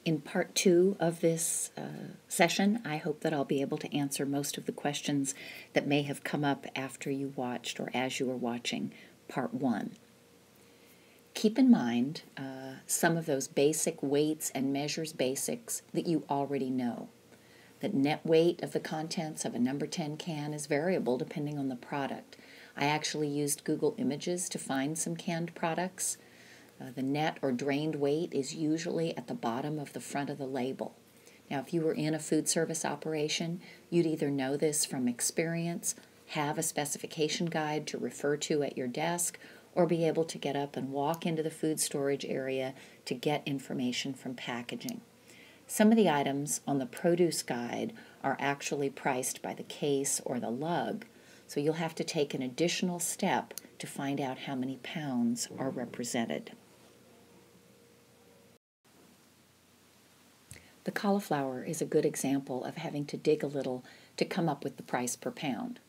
In part 2 of this session, I hope that I'll be able to answer most of the questions that may have come up after you watched or as you were watching part 1. Keep in mind some of those basic weights and measures basics that you already know. The net weight of the contents of a number 10 can is variable depending on the product. I actually used Google Images to find some canned products. The net or drained weight is usually at the bottom of the front of the label. Now, if you were in a food service operation, you'd either know this from experience, have a specification guide to refer to at your desk, or be able to get up and walk into the food storage area to get information from packaging. Some of the items on the produce guide are actually priced by the case or the lug, so you'll have to take an additional step to find out how many pounds are represented. The cauliflower is a good example of having to dig a little to come up with the price per pound.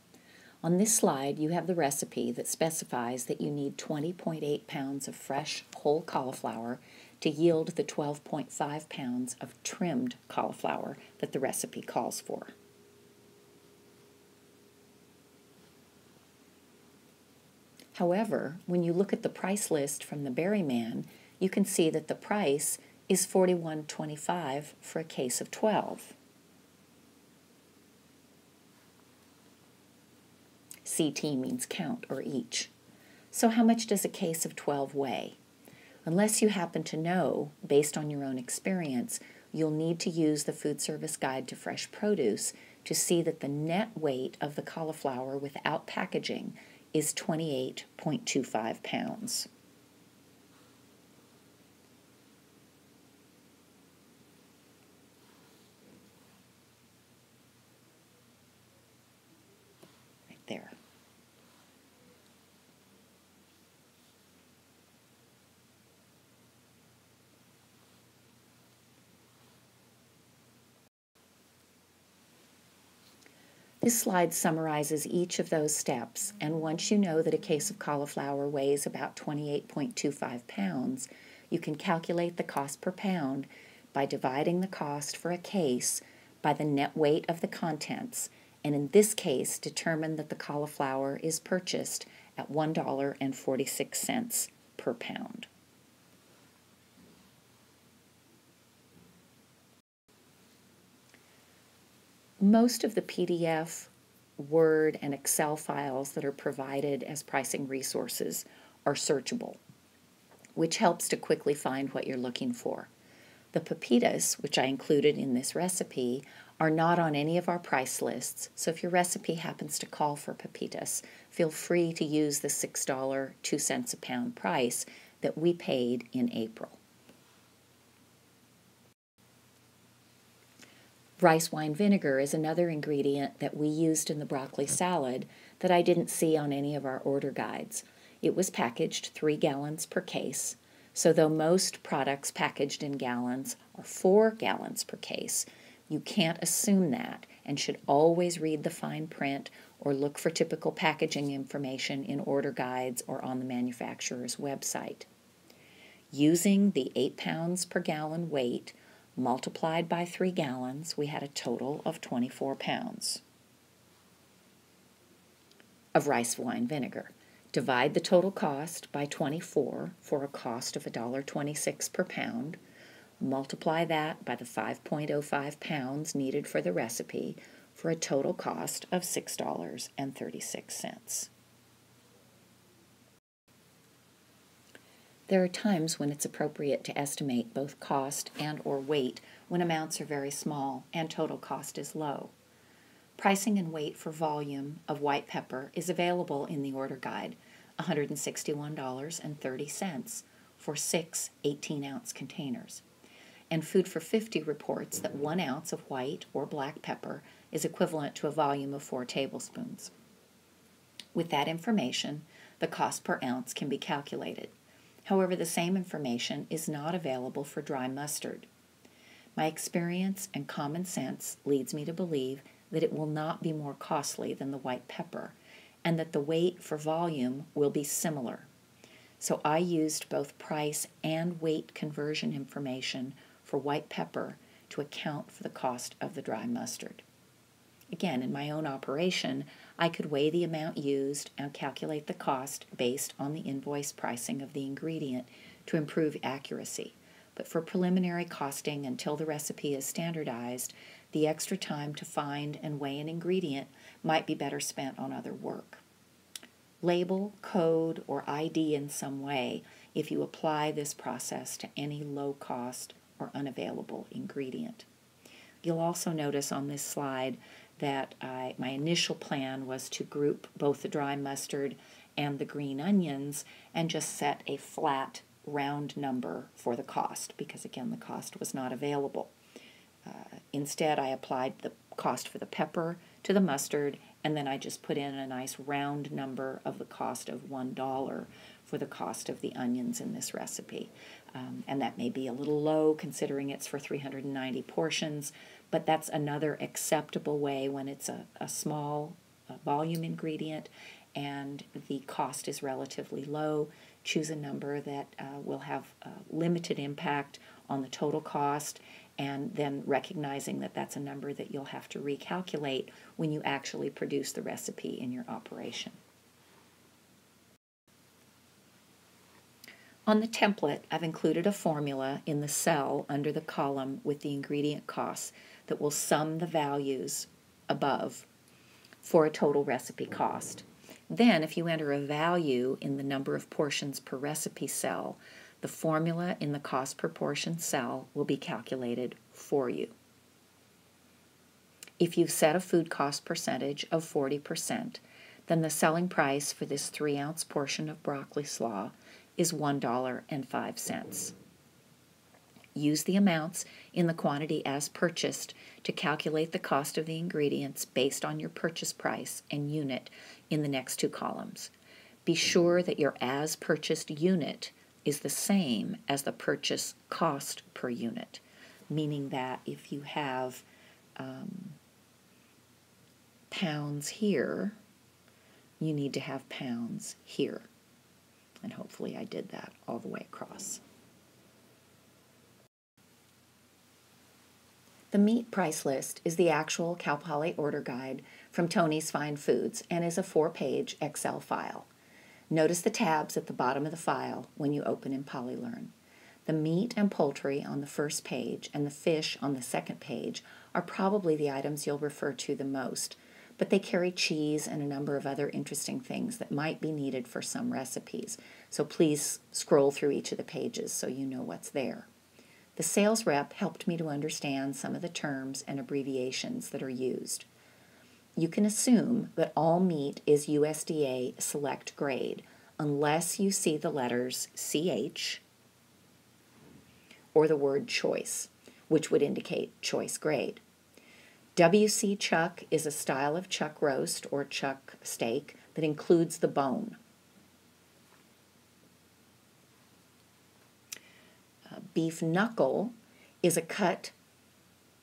On this slide, you have the recipe that specifies that you need 20.8 pounds of fresh whole cauliflower to yield the 12.5 pounds of trimmed cauliflower that the recipe calls for. However, when you look at the price list from the Berryman, you can see that the price is $41.25 for a case of 12. CT means count or each. So how much does a case of 12 weigh? Unless you happen to know, based on your own experience, you'll need to use the Food Service Guide to Fresh Produce to see that the net weight of the cauliflower without packaging is 28.25 pounds. Right there. This slide summarizes each of those steps, and once you know that a case of cauliflower weighs about 28.25 pounds, you can calculate the cost per pound by dividing the cost for a case by the net weight of the contents, and in this case determine that the cauliflower is purchased at $1.46 per pound. Most of the PDF, Word, and Excel files that are provided as pricing resources are searchable, which helps to quickly find what you're looking for. The pepitas, which I included in this recipe, are not on any of our price lists, so if your recipe happens to call for pepitas, feel free to use the $6, 2 cents a pound price that we paid in April. Rice wine vinegar is another ingredient that we used in the broccoli salad that I didn't see on any of our order guides. It was packaged 3 gallons per case, so though most products packaged in gallons are 4 gallons per case, you can't assume that and should always read the fine print or look for typical packaging information in order guides or on the manufacturer's website. Using the 8 pounds per gallon weight, multiplied by 3 gallons, we had a total of 24 pounds of rice wine vinegar. Divide the total cost by 24 for a cost of $1.26 per pound. Multiply that by the 5.05 pounds needed for the recipe for a total cost of $6.36. There are times when it's appropriate to estimate both cost and or weight when amounts are very small and total cost is low. Pricing and weight for volume of white pepper is available in the order guide, $161.30 for 6 18-ounce containers. And Food for 50 reports that 1 ounce of white or black pepper is equivalent to a volume of 4 tablespoons. With that information, the cost per ounce can be calculated. However, the same information is not available for dry mustard. My experience and common sense leads me to believe that it will not be more costly than the white pepper, and that the weight for volume will be similar. So I used both price and weight conversion information for white pepper to account for the cost of the dry mustard. Again, in my own operation, I could weigh the amount used and calculate the cost based on the invoice pricing of the ingredient to improve accuracy. But for preliminary costing until the recipe is standardized, the extra time to find and weigh an ingredient might be better spent on other work. Label, code, or ID in some way if you apply this process to any low-cost or unavailable ingredient. You'll also notice on this slide that my initial plan was to group both the dry mustard and the green onions and just set a flat round number for the cost because, again, the cost was not available. Instead, I applied the cost for the pepper to the mustard, and then I just put in a nice round number of the cost of $1 for the cost of the onions in this recipe. And that may be a little low considering it's for 390 portions, but that's another acceptable way when it's a small volume ingredient and the cost is relatively low. Choose a number that will have limited impact on the total cost, and then recognizing that that's a number that you'll have to recalculate when you actually produce the recipe in your operation. On the template, I've included a formula in the cell under the column with the ingredient costs that will sum the values above for a total recipe cost. Then, if you enter a value in the number of portions per recipe cell, the formula in the cost per portion cell will be calculated for you. If you set a food cost percentage of 40%, then the selling price for this 3-ounce portion of broccoli slaw is $1.05. Use the amounts in the quantity as purchased to calculate the cost of the ingredients based on your purchase price and unit in the next two columns. Be sure that your as purchased unit is the same as the purchase cost per unit, meaning that if you have pounds here, you need to have pounds here. And hopefully I did that all the way across. The meat price list is the actual Cal Poly order guide from Tony's Fine Foods and is a 4-page Excel file. Notice the tabs at the bottom of the file when you open in PolyLearn. The meat and poultry on the first page and the fish on the second page are probably the items you'll refer to the most, but they carry cheese and a number of other interesting things that might be needed for some recipes, so please scroll through each of the pages so you know what's there. The sales rep helped me to understand some of the terms and abbreviations that are used. You can assume that all meat is USDA select grade unless you see the letters CH or the word choice, which would indicate choice grade. WC chuck is a style of chuck roast or chuck steak that includes the bone. Beef knuckle is a cut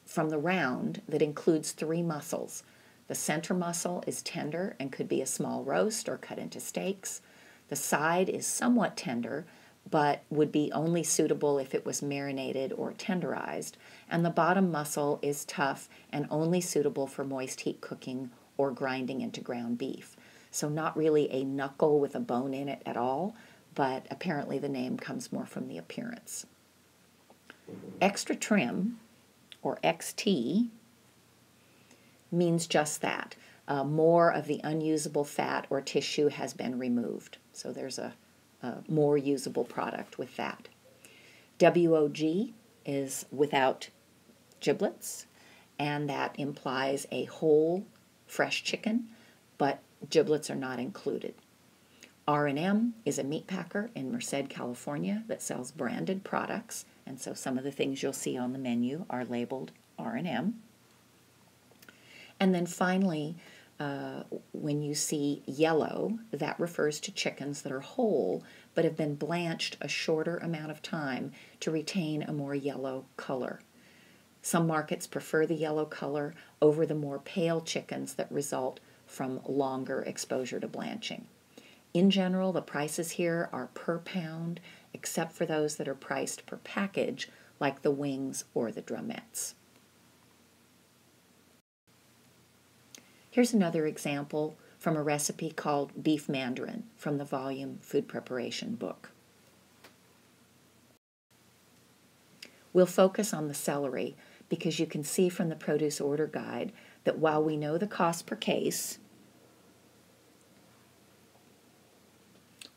from the round that includes 3 muscles. The center muscle is tender and could be a small roast or cut into steaks. The side is somewhat tender, but would be only suitable if it was marinated or tenderized. And the bottom muscle is tough and only suitable for moist heat cooking or grinding into ground beef. So not really a knuckle with a bone in it at all, but apparently the name comes more from the appearance. Extra trim, or XT, means just that. More of the unusable fat or tissue has been removed. So there's a more usable product with that. WOG is without giblets, and that implies a whole fresh chicken, but giblets are not included. R&M is a meat packer in Merced, California that sells branded products, and so some of the things you'll see on the menu are labeled R&M. And then finally, when you see yellow, that refers to chickens that are whole but have been blanched a shorter amount of time to retain a more yellow color. Some markets prefer the yellow color over the more pale chickens that result from longer exposure to blanching. In general, the prices here are per pound, except for those that are priced per package, like the wings or the drumettes. Here's another example from a recipe called beef mandarin from the volume Food Preparation book. We'll focus on the celery because you can see from the produce order guide that while we know the cost per case,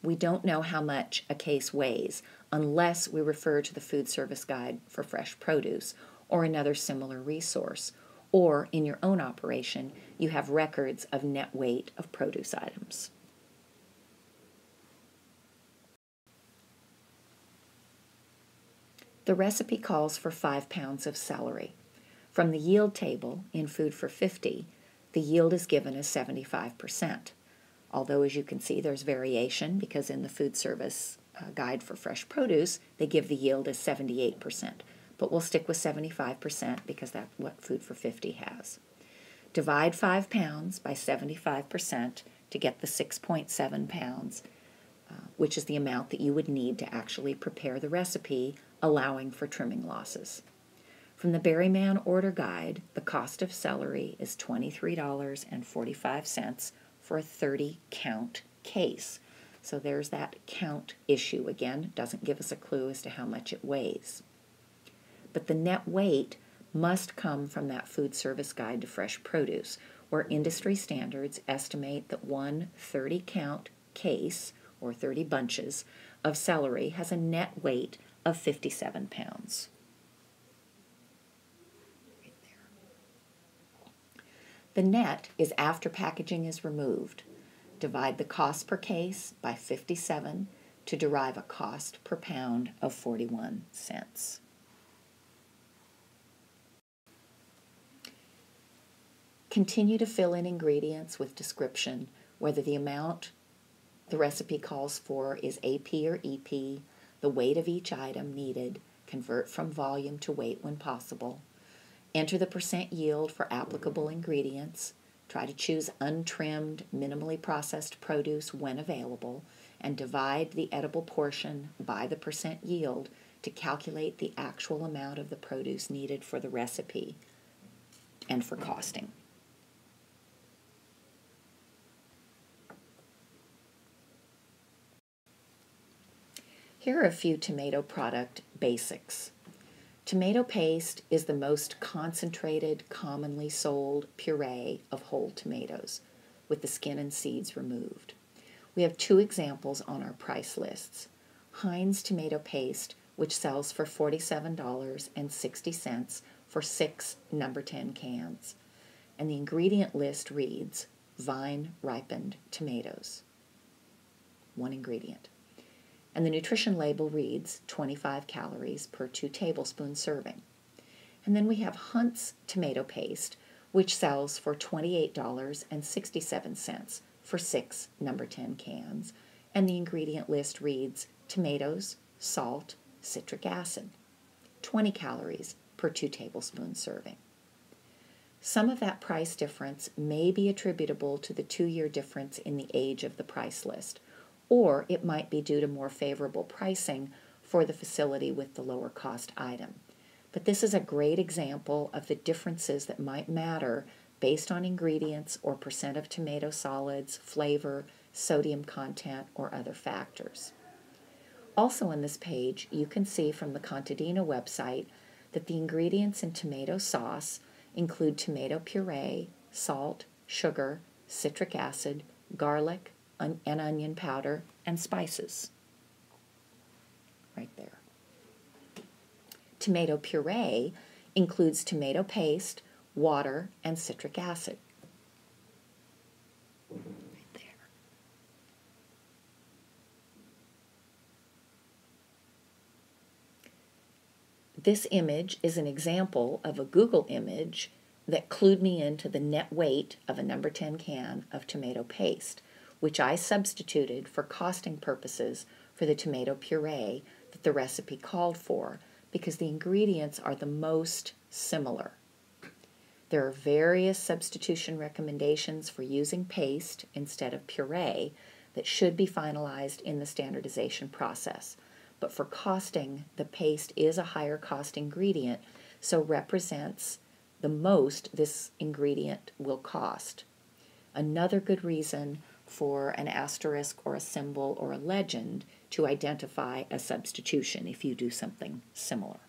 we don't know how much a case weighs unless we refer to the food service guide for fresh produce or another similar resource, or in your own operation, you have records of net weight of produce items. The recipe calls for 5 pounds of celery. From the yield table in Food for 50, the yield is given as 75%. Although, as you can see, there's variation because in the food service guide for fresh produce, they give the yield as 78%. But we'll stick with 75% because that's what Food for 50 has. Divide 5 pounds by 75% to get the 6.7 pounds, which is the amount that you would need to actually prepare the recipe, allowing for trimming losses. From the Berryman order guide, the cost of celery is $23.45 for a 30-count case. So there's that count issue again. Doesn't give us a clue as to how much it weighs. But the net weight must come from that food service guide to fresh produce, where industry standards estimate that one 30-count case, or 30 bunches, of celery has a net weight of 57 pounds. Right there. The net is after packaging is removed. Divide the cost per case by 57 to derive a cost per pound of 41 cents. Continue to fill in ingredients with description, whether the amount the recipe calls for is AP or EP, the weight of each item needed, convert from volume to weight when possible. Enter the percent yield for applicable ingredients. Try to choose untrimmed, minimally processed produce when available, and divide the edible portion by the percent yield to calculate the actual amount of the produce needed for the recipe and for costing. Here are a few tomato product basics. Tomato paste is the most concentrated, commonly sold puree of whole tomatoes, with the skin and seeds removed. We have 2 examples on our price lists. Heinz tomato paste, which sells for $47.60 for 6 number 10 cans. And the ingredient list reads, vine-ripened tomatoes. 1 ingredient. And the nutrition label reads 25 calories per 2 tablespoons serving. And then we have Hunt's tomato paste, which sells for $28.67 for 6 number 10 cans. And the ingredient list reads tomatoes, salt, citric acid. 20 calories per 2 tablespoons serving. Some of that price difference may be attributable to the 2-year difference in the age of the price list, or it might be due to more favorable pricing for the facility with the lower cost item. But this is a great example of the differences that might matter based on ingredients or percent of tomato solids, flavor, sodium content, or other factors. Also on this page, you can see from the Contadina website that the ingredients in tomato sauce include tomato puree, salt, sugar, citric acid, garlic, and onion powder, and spices. Right there. Tomato puree includes tomato paste, water, and citric acid. Right there. This image is an example of a Google image that clued me into the net weight of a number 10 can of tomato paste, which I substituted for costing purposes for the tomato puree that the recipe called for, because the ingredients are the most similar. There are various substitution recommendations for using paste instead of puree that should be finalized in the standardization process, but for costing, the paste is a higher cost ingredient, so represents the most this ingredient will cost. Another good reason for an asterisk or a symbol or a legend to identify a substitution if you do something similar.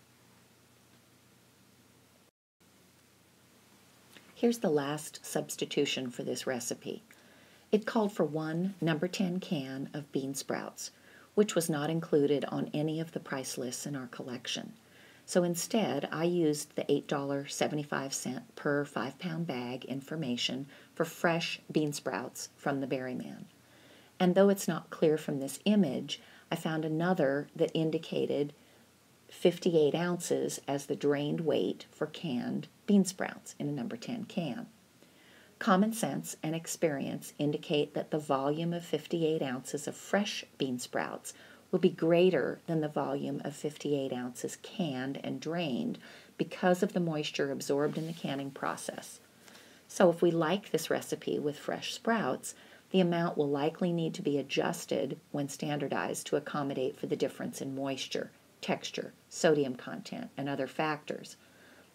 Here's the last substitution for this recipe. It called for one number 10 can of bean sprouts, which was not included on any of the price lists in our collection. So instead, I used the $8.75 per 5-pound bag information for fresh bean sprouts from the Berryman. And though it's not clear from this image, I found another that indicated 58 ounces as the drained weight for canned bean sprouts in a number 10 can. Common sense and experience indicate that the volume of 58 ounces of fresh bean sprouts will be greater than the volume of 58 ounces canned and drained because of the moisture absorbed in the canning process. So if we like this recipe with fresh sprouts, the amount will likely need to be adjusted when standardized to accommodate for the difference in moisture, texture, sodium content, and other factors.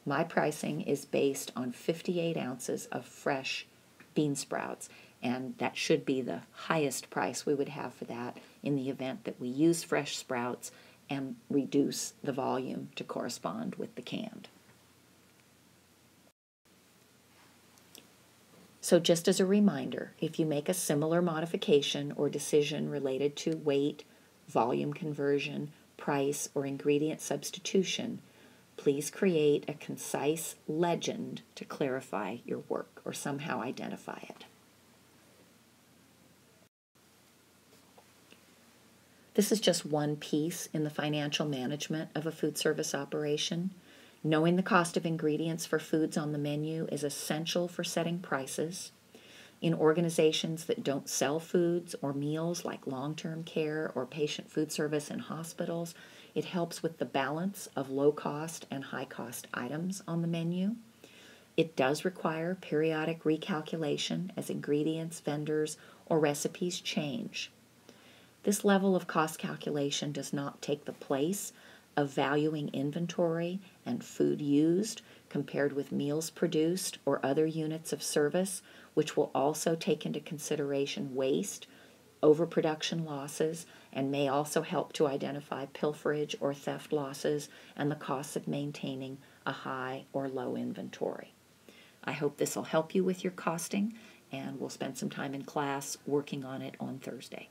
My pricing is based on 58 ounces of fresh bean sprouts, and that should be the highest price we would have for that in the event that we use fresh sprouts and reduce the volume to correspond with the canned. So just as a reminder, if you make a similar modification or decision related to weight, volume conversion, price, or ingredient substitution, please create a concise legend to clarify your work or somehow identify it. This is just one piece in the financial management of a food service operation. Knowing the cost of ingredients for foods on the menu is essential for setting prices. In organizations that don't sell foods or meals like long-term care or patient food service in hospitals, it helps with the balance of low-cost and high-cost items on the menu. It does require periodic recalculation as ingredients, vendors, or recipes change. This level of cost calculation does not take the place of valuing inventory and food used compared with meals produced or other units of service, which will also take into consideration waste, overproduction losses, and may also help to identify pilferage or theft losses and the costs of maintaining a high or low inventory. I hope this will help you with your costing, and we'll spend some time in class working on it on Thursday.